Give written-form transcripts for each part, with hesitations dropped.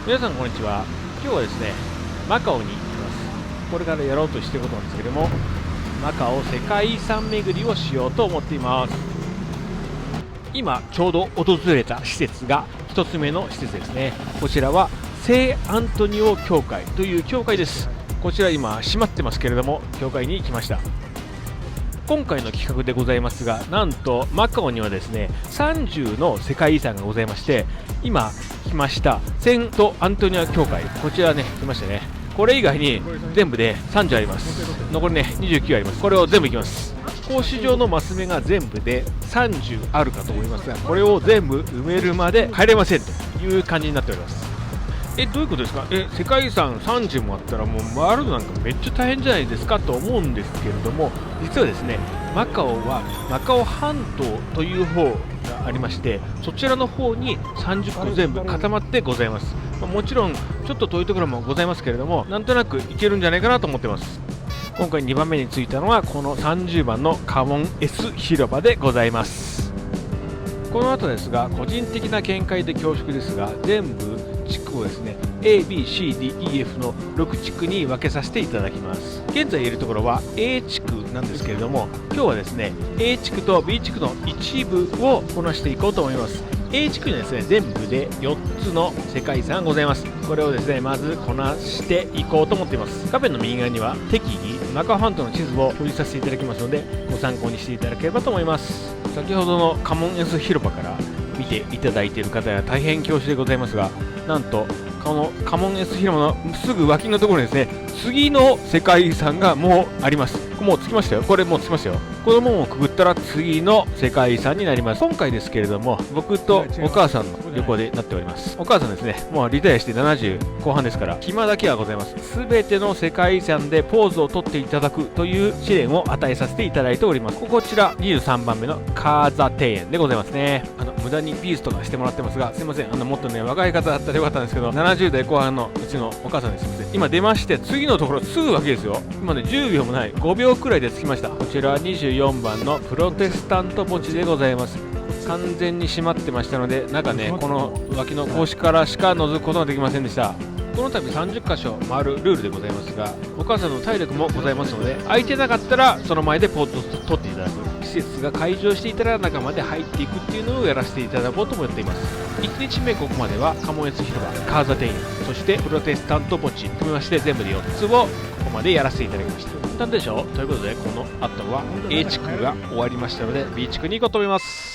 皆さんこんにちは。今日はですね、マカオに行きます。これからやろうとしていることなんですけれども、マカオ世界遺産巡りをしようと思っています。今ちょうど訪れた施設が1つ目の施設ですね。こちらは聖アントニオ教会という教会です。こちら今閉まってますけれども、教会に来ました。今回の企画でございますが、なんとマカオにはですね30の世界遺産がございまして、今来ましたセントアントニオ教会、こちらね来ましたね。これ以外に全部で30あります。残りね29あります。これを全部いきます。格子状のマス目が全部で30あるかと思いますが、これを全部埋めるまで帰れませんという感じになっております。どういうことですか。世界遺産30もあったらもう回るのなんかめっちゃ大変じゃないですかと思うんですけれども、実はですねマカオはマカオ半島という方がありまして、そちらの方に30個全部固まってございます。もちろんちょっと遠いところもございますけれども、なんとなく行けるんじゃないかなと思ってます。今回2番目に着いたのはこの30番のカモン S 広場でございます。この後ですが、個人的な見解で恐縮ですが、全部地区をですね ABCDEF の6地区に分けさせていただきます。現在いるところは A 地区なんですけれども、今日はですね A 地区と B 地区の一部をこなしていこうと思います。 A 地区にはですね全部で4つの世界遺産がございます。これをですねまずこなしていこうと思っています。画面の右側には適宜マカオ半島の地図を表示させていただきますので、ご参考にしていただければと思います。先ほどのカモン S 広場から見ていただいている方は大変恐縮でございますが、なんとこのカモン S 広場のすぐ脇のところにですね次の世界遺産がもうあります。もう着きましたよ。これもう着きましたよ。この門をくぐったら次の世界遺産になります。今回ですけれども、僕とお母さんの旅行でなっております。お母さんですねもうリタイアして70後半ですから、暇だけはございます。全ての世界遺産でポーズをとっていただくという試練を与えさせていただいております。こちら23番目のカーザ庭園でございますね。無駄にピースとかしてもらってますが、すいません。もっとね若い方だったらよかったんですけど、70代後半のうちのお母さんです。すいません。今出まして、次のところすぐわけですよ。今ね10秒もない5秒くらいで着きました。こちら24番のプロテスタント墓地でございます。完全に閉まってましたので、中ねこの脇の格子からしか覗くことができませんでした。この度30箇所回るルールでございますが、お母さんの体力もございますので、空いてなかったらその前でポーズを取っていただく、施設が開場していたら中まで入っていくっていうのをやらせていただこうと思っています。1日目ここまではカモン S 広場、カーザ庭園、そしてプロテスタント墓地含めまして全部で4つをここまでやらせていただきました。簡単でしょ。ということでこの後は A 地区が終わりましたので B 地区に行こうと思います。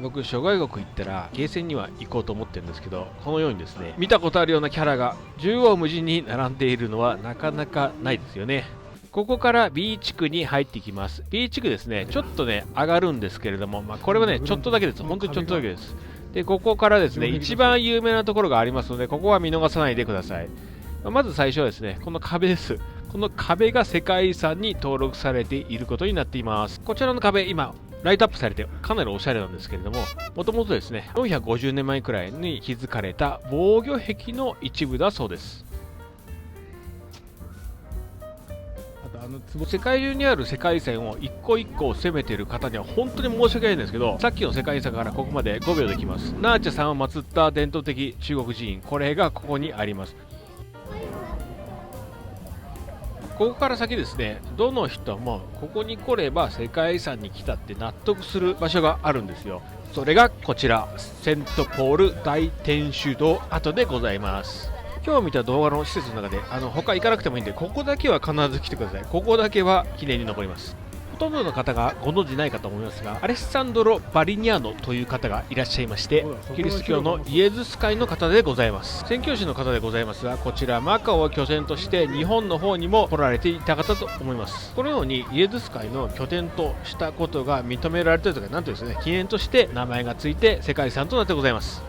僕諸外国行ったらゲーセンには行こうと思ってるんですけど、このようにですね見たことあるようなキャラが縦横無尽に並んでいるのはなかなかないですよね。ここから B 地区に入っていきます。 B 地区ですねちょっとね上がるんですけれども、これはねちょっとだけです。本当にちょっとだけです。でここからですね一番有名なところがありますので、ここは見逃さないでください。まず最初はですねこの壁です。この壁が世界遺産に登録されていることになっています。こちらの壁今ライトアップされてかなりおしゃれなんですけれども、もともとですね450年前くらいに築かれた防御壁の一部だそうです。世界中にある世界遺産を一個一個攻めている方には本当に申し訳ないんですけど、さっきの世界遺産からここまで5秒できます。ナーチャさんを祀った伝統的中国寺院、これがここにあります。ここから先ですね、どの人もここに来れば世界遺産に来たって納得する場所があるんですよ。それがこちらセントポール大天守堂跡でございます。今日見た動画の施設の中で他行かなくてもいいんで、ここだけは必ず来てください。ここだけは記念に残ります。ほとんどの方がご存じないかと思いますが、アレッサンドロ・バリニャーノという方がいらっしゃいまして、キリスト教のイエズス会の方でございます。宣教師の方でございますが、こちらマカオを拠点として日本の方にも来られていた方と思います。このようにイエズス会の拠点としたことが認められているとか、なんとですね記念として名前がついて世界遺産となってございます。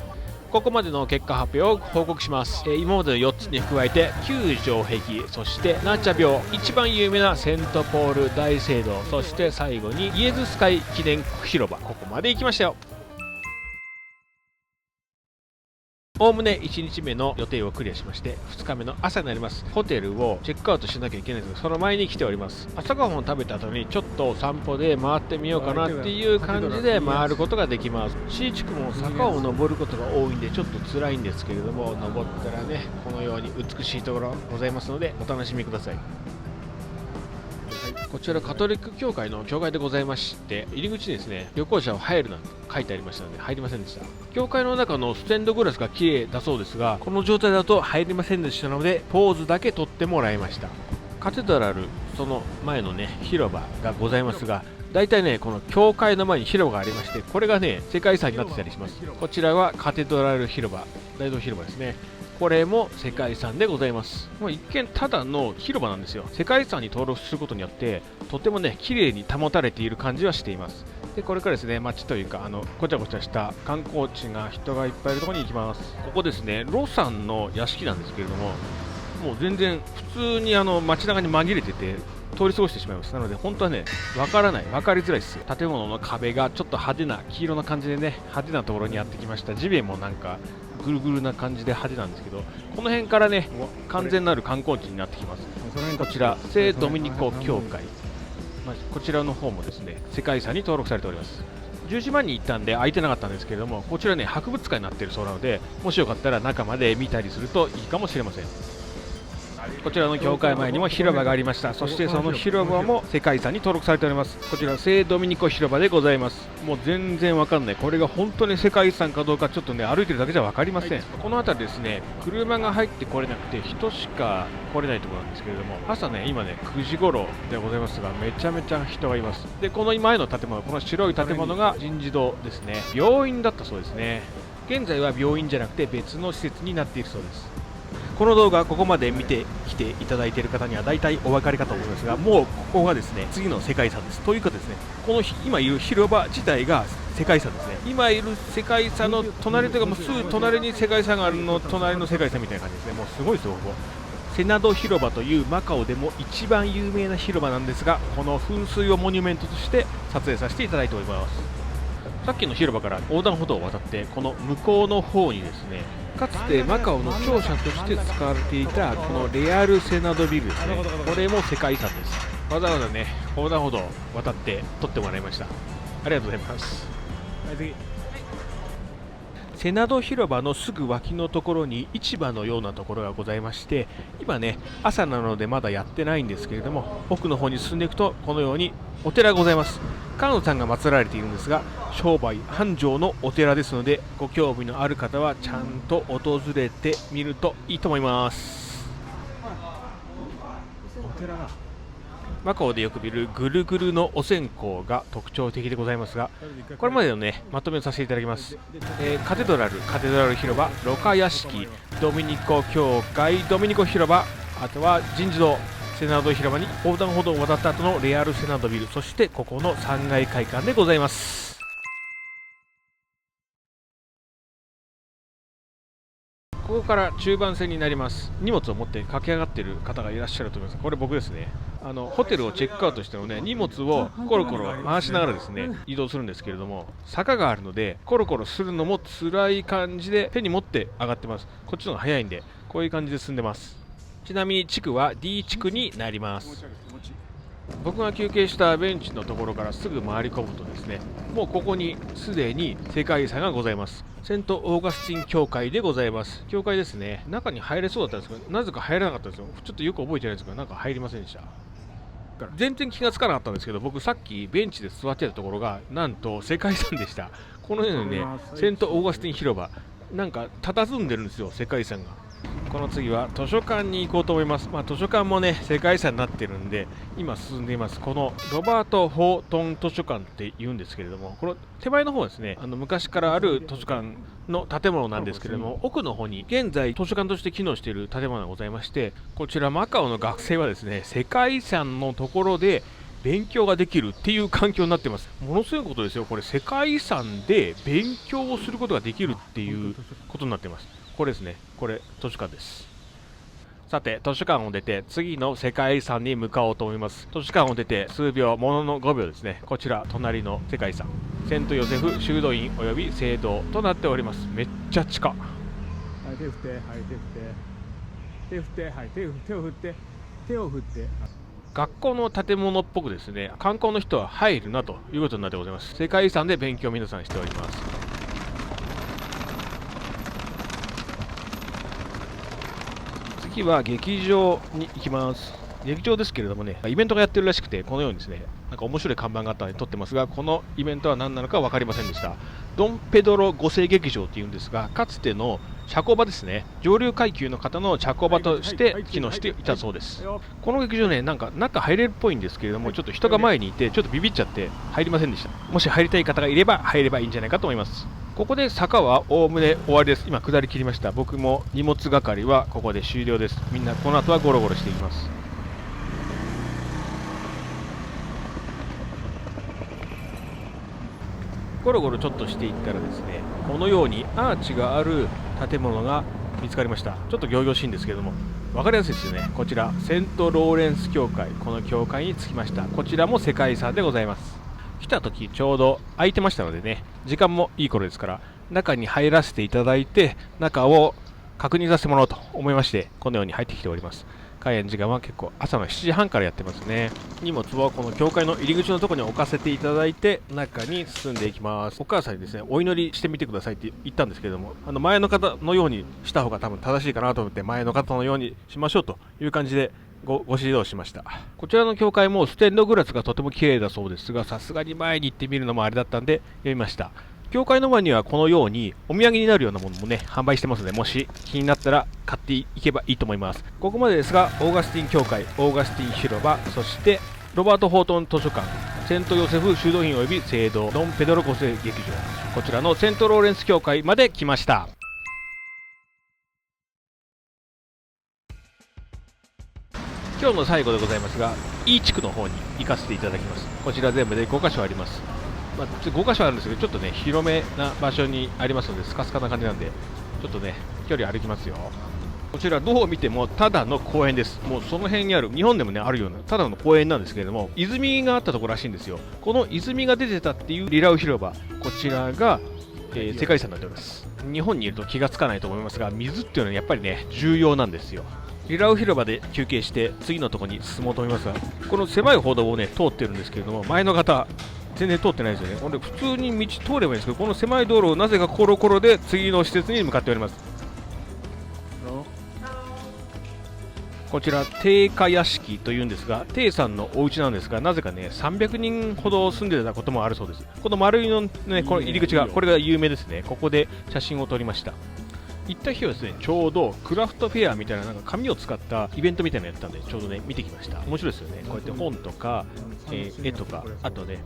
ここまでの結果発表を報告します。今までの4つに加えて旧城壁、そしてナーチャ廟、一番有名なセントポール大聖堂、そして最後にイエズス会記念広場、ここまで行きましたよ。おおむね1日目の予定をクリアしまして、2日目の朝になります。ホテルをチェックアウトしなきゃいけないんですが、その前に来ております。朝ごはんを食べた後にちょっと散歩で回ってみようかなっていう感じで回ることができます。C 地区も坂を登ることが多いんでちょっと辛いんですけれども、登ったらね、このように美しいところございますのでお楽しみください。こちらカトリック教会の教会でございまして、入り口にですね、旅行者は入るなと書いてありましたので入りませんでした。教会の中のステンドグラスが綺麗だそうですが、この状態だと入りませんでしたのでポーズだけ撮ってもらいました。カテドラル、その前のね広場がございますが、大体ねこの教会の前に広場がありまして、これがね世界遺産になってたりします。こちらはカテドラル広場、大道広場ですね。これも世界遺産でございます。もう一見ただの広場なんですよ。世界遺産に登録することによってとてもね綺麗に保たれている感じはしています。でこれからですね、街というかごちゃごちゃした観光地が人がいっぱいいるところに行きます。ここですね、ロサンの屋敷なんですけれども、もう全然普通に街中に紛れてて通り過ごしてしまいます。なので本当はね分かりづらいです。建物の壁がちょっと派手な黄色な感じでね、派手なところにやってきました。地面もなんかぐるぐるな感じで派手なんですけど、この辺からね完全なる観光地になってきます。こちら聖ドミニコ教会、こちらの方もですね世界遺産に登録されております。10時前に行ったんで空いてなかったんですけれども、こちらね博物館になっているそうなので、もしよかったら中まで見たりするといいかもしれません。こちらの教会前にも広場がありました。そしてその広場も世界遺産に登録されております。こちら聖ドミニコ広場でございます。もう全然わかんない、これが本当に世界遺産かどうかちょっとね歩いてるだけじゃ分かりません。この辺りですね、車が入ってこれなくて人しか来れないところなんですけれども、朝ね今ね9時頃でございますが、めちゃめちゃ人がいます。でこの前の建物、この白い建物が人事堂ですね。病院だったそうですね。現在は病院じゃなくて別の施設になっているそうです。この動画ここまで見てきていただいている方には大体お分かりかと思いますが、もうここがですね次の世界遺産です。というかですね、この今いる広場自体が世界遺産ですね。今いる世界遺産の隣というか、もうすぐ隣に世界遺産があるの隣の世界遺産みたいな感じですね。もうすごいですよ。ここセナド広場というマカオでも一番有名な広場なんですが、この噴水をモニュメントとして撮影させていただいております。さっきの広場から横断歩道を渡ってこの向こうの方にですね、かつてマカオの庁舎として使われていたこのレアルセナドビルですね。これも世界遺産です。わざわざね横断歩道を渡って撮ってもらいました。ありがとうございます。セナド広場のすぐ脇のところに市場のようなところがございまして、今ね朝なのでまだやってないんですけれども、奥の方に進んでいくとこのようにお寺がございます。観音さんが祀られているんですが、商売繁盛のお寺ですので、ご興味のある方はちゃんと訪れてみるといいと思います。お寺だ。マカオでよく見るぐるぐるのお線香が特徴的でございますが、これまでのねまとめをさせていただきます。カテドラル広場、ロカ屋敷、ドミニコ教会、ドミニコ広場、あとは人事堂、セナド広場に横断歩道を渡った後のレアルセナドビル、そしてここの3階会館でございます。ここから中盤線になります。荷物を持って駆け上がっている方がいらっしゃると思います。これ僕ですね。ホテルをチェックアウトしてのね、荷物をコロコロ回しながらですね移動するんですけれども、坂があるのでコロコロするのも辛い感じで手に持って上がってます。こっちの方が早いんでこういう感じで進んでます。ちなみに地区は D 地区になります。僕が休憩したベンチのところからすぐ回り込むとですね、もうここにすでに世界遺産がございます。セントオーガスティン教会でございます。教会ですね。中に入れそうだったんですけど、なぜか入らなかったんですよ。ちょっとよく覚えてないんですけど、なんか入りませんでした。全然気がつかなかったんですけど、僕さっきベンチで座ってたところがなんと世界遺産でした。このようにね、セントオーガスティン広場、なんか佇んでるんですよ、世界遺産が。この次は図書館に行こうと思います。図書館もね世界遺産になってるんで今進んでいます。このロバート・フォートン図書館って言うんですけれども、この手前の方はですね昔からある図書館の建物なんですけれども、奥の方に現在図書館として機能している建物がございまして、こちらマカオの学生はですね世界遺産のところで勉強ができるっていう環境になっています。ものすごいことですよ。これ世界遺産で勉強をすることができるっていうことになっています。これですね。これ図書館です。さて図書館を出て次の世界遺産に向かおうと思います。図書館を出て数秒ものの5秒ですね。こちら隣の世界遺産セントヨセフ修道院および聖堂となっております。めっちゃ近。手振って、はい、手振って、はい、手を振って、手を振って。学校の建物っぽくですね、観光の人は入るなということになってございます。世界遺産で勉強を皆さんしております。次は劇場に行きます。劇場ですけれどもね、イベントがやってるらしくて、このようにですね、なんか面白い看板があったので撮ってますが、このイベントは何なのか分かりませんでした。ドン・ペドロ5世劇場っていうんですが、かつての社交場ですね、上流階級の方の社交場として機能していたそうです。この劇場ね、なんか中入れるっぽいんですけれども、ちょっと人が前にいて、ちょっとビビっちゃって入りませんでした。もし入りたい方がいれば入ればいいんじゃないかと思います。ここで坂はおおむね終わりです。今下り切りました。僕も荷物係はここで終了です。みんなこの後はゴロゴロしていきます。ゴロゴロちょっとしていったらですね、このようにアーチがある建物が見つかりました。ちょっと仰々しいんですけれども、分かりやすいですよね。こちらセントローレンス教会、この教会に着きました。こちらも世界遺産でございます。来た時ちょうど空いてましたのでね、時間もいい頃ですから、中に入らせていただいて、中を確認させてもらおうと思いまして、このように入ってきております。開園時間は結構朝の7時半からやってますね。荷物はこの教会の入り口のところに置かせていただいて、中に進んでいきます。お母さんにですね、お祈りしてみてくださいって言ったんですけれども、前の方のようにした方が多分正しいかなと思って、前の方のようにしましょうという感じでご指導しました。こちらの教会もステンドグラスがとても綺麗だそうですが、さすがに前に行ってみるのもあれだったんで読みました。教会の前にはこのようにお土産になるようなものもね、販売してますので、もし気になったら買っていけばいいと思います。ここまでですが、オーガスティン教会、オーガスティン広場、そしてロバート・ホートン図書館、セントヨセフ修道院及び聖堂、ドン・ペドロ5世劇場、こちらのセントローレンス教会まで来ました。今日の最後でございますが、E 地区の方に行かせていただきます。こちら全部で5カ所あります。5カ所あるんですけど、ちょっとね、広めな場所にありますので、スカスカな感じなんで、ちょっとね、距離歩きますよ。こちら、どう見てもただの公園です。もうその辺にある、日本でもね、あるような、ただの公園なんですけれども、泉があったところらしいんですよ。この泉が出てたっていうリラウ広場、こちらが、世界遺産になっております。日本にいると気がつかないと思いますが、水っていうのはやっぱりね、重要なんですよ。リラウ広場で休憩して、次のところに進もうと思いますが、この狭い歩道をね、通ってるんですけれども、前の方、全然通ってないですよね。ほんで普通に道通ればいいんですけど、この狭い道路をなぜかコロコロで次の施設に向かっております。こちら定家屋敷というんですが、定さんのお家なんですが、なぜかね300人ほど住んでたこともあるそうです。この丸いのね、この入り口がこれが有名ですね。ここで写真を撮りました。行った日はですね、ちょうどクラフトフェアみたいな、なんか紙を使ったイベントみたいなのやったんで、ちょうどね見てきました。面白いですよね。こうやって本とか、絵とか、あとね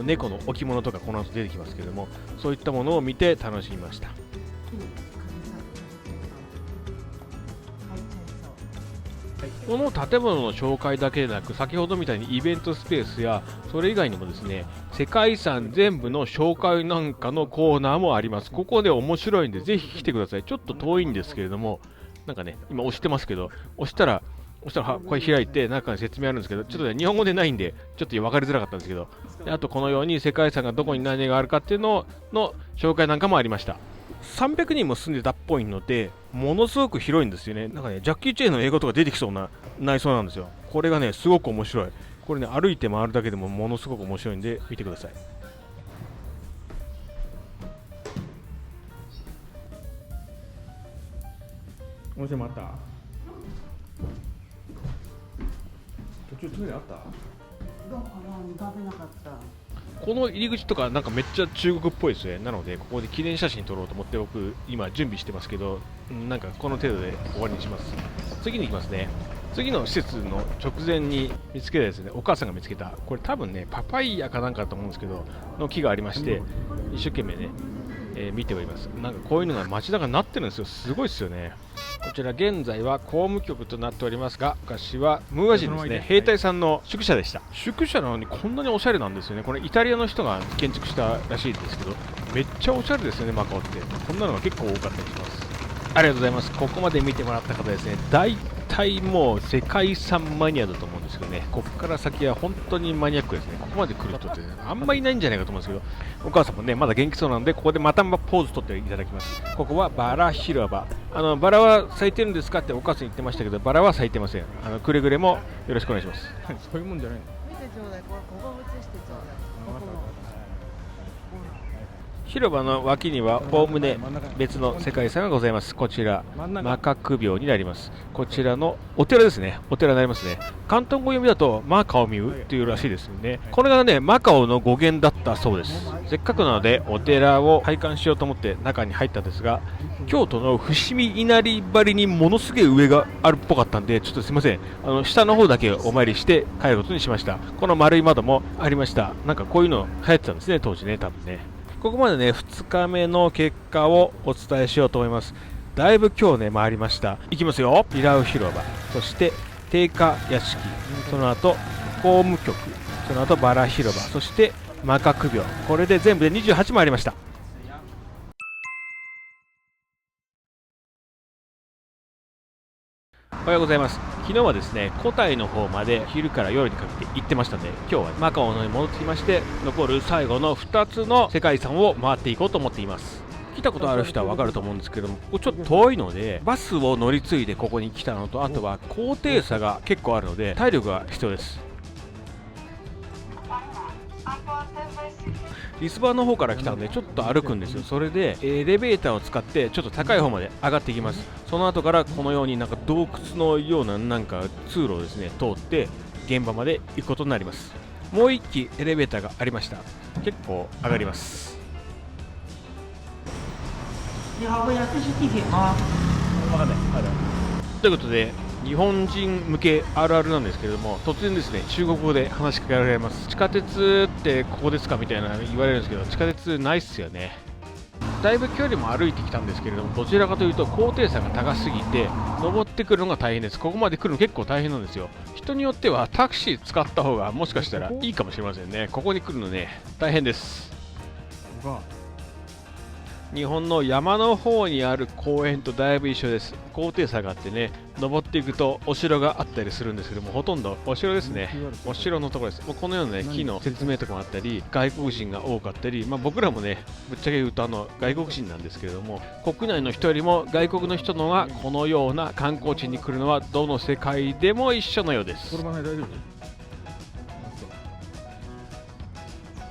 猫の置物とかこの後出てきますけれども、そういったものを見て楽しみました。この建物の紹介だけでなく、先ほどみたいにイベントスペースやそれ以外にもですね、世界遺産全部の紹介なんかのコーナーもあります。ここで面白いんでぜひ来てください。ちょっと遠いんですけれども、なんかね今押してますけど、押したらこれ開いて中に説明あるんですけど、ちょっとね日本語でないんでちょっと分かりづらかったんですけど、あとこのように世界遺産がどこに何があるかっていうのの紹介なんかもありました。300人も住んでたっぽいので、ものすごく広いんですよね。なんかね、ジャッキー・チェンの映画とか出てきそうな内装なんですよ。これがね、すごく面白い。これね、歩いて回るだけでもものすごく面白いんで、見てください。面白いもあった？途中トイレあった？どうかな、食べなかった。この入り口とかなんかめっちゃ中国っぽいですね。なのでここで記念写真撮ろうと思って僕今準備してますけど、なんかこの程度で終わりにします。次に行きますね。次の施設の直前に見つけたですね、お母さんが見つけた、これ多分ねパパイヤかなんかだと思うんですけどの木がありまして、一生懸命ね、見ております。なんかこういうのが街中になってるんですよ。すごいですよね。こちら現在は公務局となっておりますが、昔はムーア人ですね、兵隊さんの宿舎でした。宿舎なのにこんなにおしゃれなんですよね。これイタリアの人が建築したらしいんですけど、めっちゃおしゃれですよね。マカオってこんなのが結構多かったりします。ありがとうございます。ここまで見てもらった方ですね、大体もう世界遺産マニアだと思うんですけどね、ここから先は本当にマニアックですね。ここまで来る人って、ね、あんまりいないんじゃないかと思うんですけど、お母さんもねまだ元気そうなので、ここでまたポーズ取っていただきます。ここはバラ広場、バラは咲いてるんですかってお母さん言ってましたけど、バラは咲いてません。くれぐれもよろしくお願いします。そういうもんじゃないの。見てちょうだい、ここ映してちょうだい。ここも。広場の脇にはおおむね別の世界遺産がございます。こちらマカク廟になります。こちらのお寺ですね。お寺になりますね。広東語読みだとマカオミュというらしいですよね。これがねマカオの語源だったそうです。せっかくなのでお寺を拝観しようと思って中に入ったんですが、京都の伏見稲荷張りにものすげえ上があるっぽかったんで、ちょっとすいません、下の方だけお参りして帰ることにしました。この丸い窓もありました。なんかこういうの流行ってたんですね、当時ね、多分ね。ここまでね2日目の結果をお伝えしようと思います。だいぶ今日ね回りました。いきますよ。イラウ広場、そして定家屋敷、その後法務局、その後バラ広場、そしてマカク廟、これで全部で28回りました。おはようございます。昨日はですね、古代の方まで昼から夜にかけて行ってましたので、今日はマカオの方に戻ってきまして、残る最後の2つの世界遺産を回っていこうと思っています。来たことある人は分かると思うんですけども、ここちょっと遠いので、バスを乗り継いでここに来たのと、あとは高低差が結構あるので、体力が必要です。リスバンの方から来たのでちょっと歩くんですよ。それでエレベーターを使ってちょっと高い方まで上がっていきます。その後からこのようになんか洞窟のようななんか通路をですね通って現場まで行くことになります。もう1機エレベーターがありました。結構上がります。你好，我要这是地铁吗？わかんない。ということで日本人向けあるあるなんですけれども、突然ですね中国語で話しかけられます。地下鉄ってここですかみたいな言われるんですけど、地下鉄ないっすよね。だいぶ距離も歩いてきたんですけれども、どちらかというと高低差が高すぎて登ってくるのが大変です。ここまで来るの結構大変なんですよ。人によってはタクシー使った方がもしかしたらいいかもしれませんね。ここに来るのね大変です。日本の山の方にある公園とだいぶ一緒です。高低差があってね、登っていくとお城があったりするんですけども、ほとんどお城ですね。お城のところです。もうこのような、ね、木の説明とかもあったり、外国人が多かったり、僕らもねぶっちゃけ言うと外国人なんですけれども、国内の人よりも外国の人のがこのような観光地に来るのはどの世界でも一緒のようです。大丈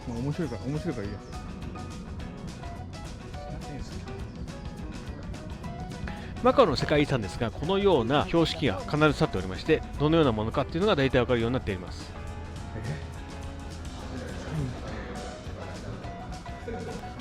夫？面白いからいいや。マカオの世界遺産ですが、このような標識が必ず立っておりまして、どのようなものかっていうのが大体わかるようになっています。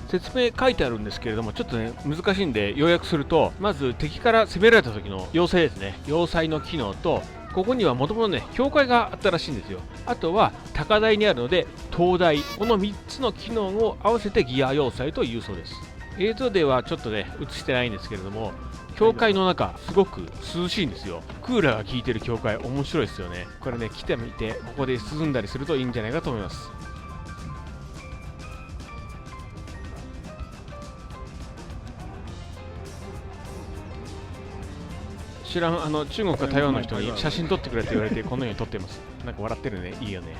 説明書いてあるんですけれども、ちょっとね難しいんで要約すると、まず敵から攻められた時の要塞ですね。要塞の機能と、ここにはもともとね教会があったらしいんですよ。あとは高台にあるので灯台、この3つの機能を合わせてギア要塞というそうです。映像ではちょっとね映してないんですけれども、教会の中すごく涼しいんですよ。クーラーが効いてる教会面白いですよね。これね来てみてここで涼んだりするといいんじゃないかと思います。知らん中国か台湾の人に写真撮ってくれって言われてこのように撮ってます。なんか笑ってるね、いいよね。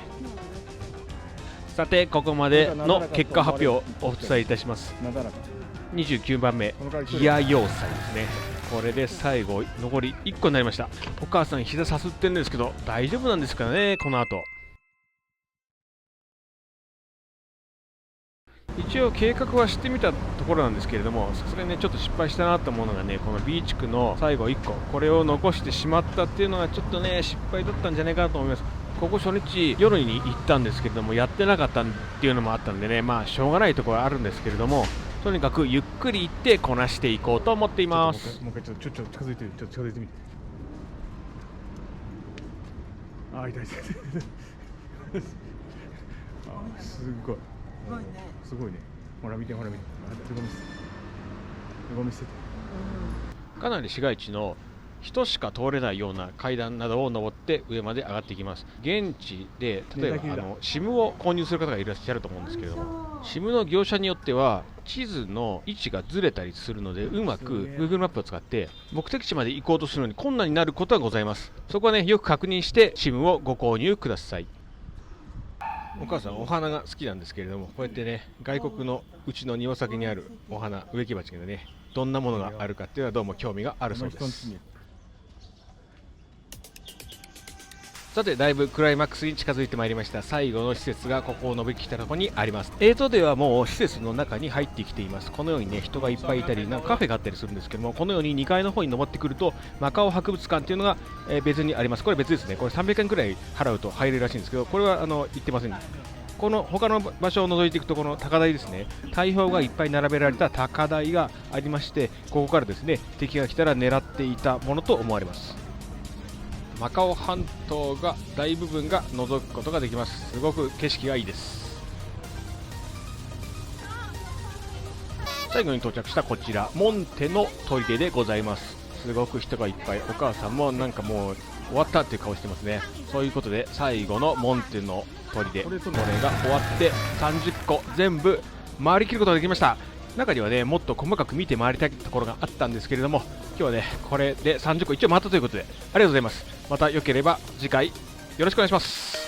さてここまでの結果発表をお伝えいたします。29番目ギア要塞ですね。これで最後残り1個になりました。お母さん膝さすってるんですけど大丈夫なんですかね。この後一応計画はしてみたところなんですけれども、さすがにねちょっと失敗したなと思うのがね、この B 地区の最後1個これを残してしまったっていうのがちょっとね失敗だったんじゃないかなと思います。ここ初日夜に行ったんですけれどもやってなかったっていうのもあったんでね、しょうがないところはあるんですけれども、とにかくゆっくり行ってこなしていこうと思っています。もう一回ちょっと近づいてみて、近づいてみて。あ、痛い。あ、すごい。すごいね。ほら見て。ゴミ捨てて。かなり市街地の人しか通れないような階段などを登って上まで上がっていきます。現地で例えばSIM を購入する方がいらっしゃると思うんですけれども、SIM の業者によっては地図の位置がずれたりするので、うまく Google マップを使って目的地まで行こうとするのに困難になることはございます。そこはねよく確認して SIM をご購入ください。お母さんお花が好きなんですけれども、こうやってね外国のうちの庭先にあるお花植木鉢がねどんなものがあるかっていうのはどうも興味があるそうです。さて、だいぶクライマックスに近づいてまいりました。最後の施設がここを伸びきたところにあります。ではもう施設の中に入ってきています。このようにね、人がいっぱいいたり、なんかカフェがあったりするんですけども、このように2階の方に登ってくるとマカオ博物館っていうのが、別にあります。これ別ですね。これ300円くらい払うと入れるらしいんですけど、これは言ってません。この他の場所を覗いていくと、この高台ですね、大砲がいっぱい並べられた高台がありまして、ここからですね、敵が来たら狙っていたものと思われます。マカオ半島が大部分が覗くことができます。すごく景色がいいです。最後に到着したこちら、モンテの砦でございます。すごく人がいっぱい、お母さんもなんかもう終わったっていう顔してますね。そういうことで最後のモンテの砦、これが終わって30個全部回りきることができました。中にはね、もっと細かく見て回りたいところがあったんですけれども、今日はね、これで30個一応回ったということで、ありがとうございます。また良ければ次回よろしくお願いします。